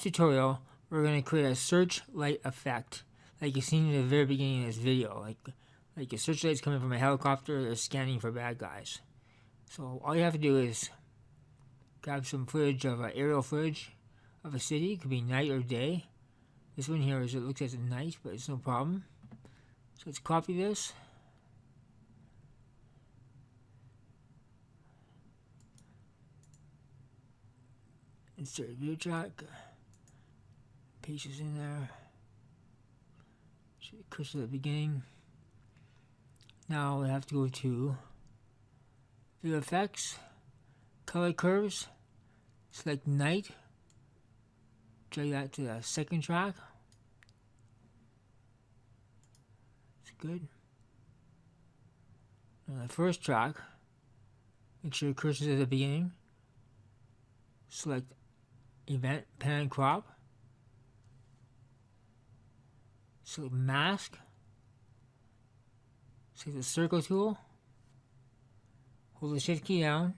tutorial, we're going to create a searchlight effect, like you've seen in the very beginning of this video. Like a searchlight's coming from a helicopter, they're scanning for bad guys. So all you have to do is grab some footage of aerial footage of a city. It could be night or day. This one here is, it looks as night, but it's no problem. So let's copy this. Insert view track. Paste this in there. Cursor at the beginning. Now we have to go to View Effects, Color Curves, select Night, drag that to the second track. It's good. Now the first track, make sure your cursor is at the beginning. Select Event, Pan and Crop. Select Mask. Select the circle tool. Hold the shift key down.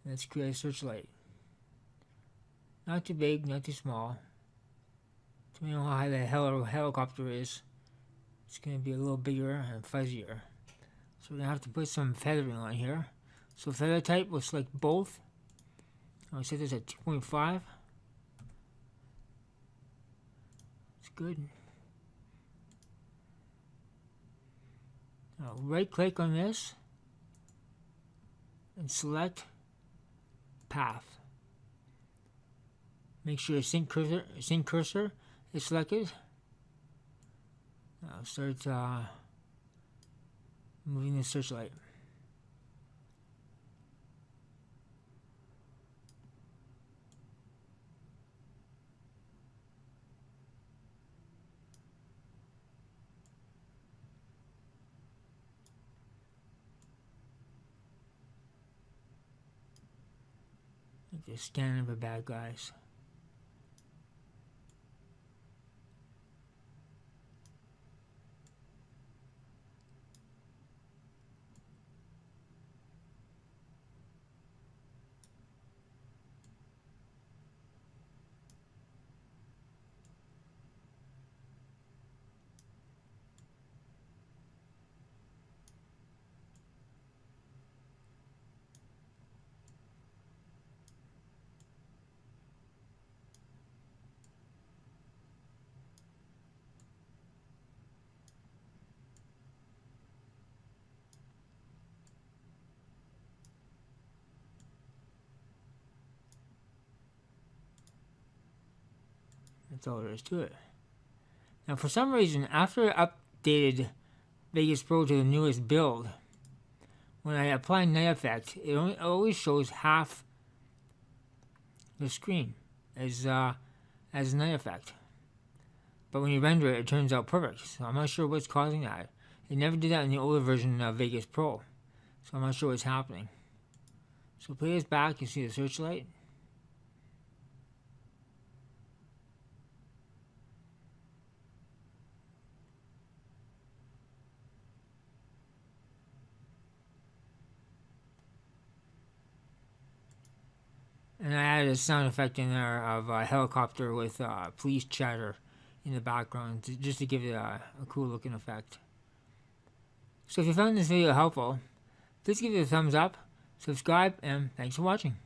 Let's create a searchlight. Not too big, not too small. So we know how high the helicopter is. It's going to be a little bigger and fuzzier. So we're going to have to put some feathering on here. So feather type, we'll select both. I'll set this at 2.5. It's good. Now right click on this and select Path. Make sure sync cursor is selected. Now start moving the searchlight. Just scanning for bad guys. That's all there is to it. Now for some reason, after I updated Vegas Pro to the newest build, when I apply night effect, it always shows half the screen as night effect. But when you render it, it turns out perfect. So I'm not sure what's causing that. It never did that in the older version of Vegas Pro. So I'm not sure what's happening. So play this back, you see the searchlight. And I added a sound effect in there of a helicopter with police chatter in the background, just to give it a cool looking effect. So if you found this video helpful, please give it a thumbs up, subscribe, and thanks for watching.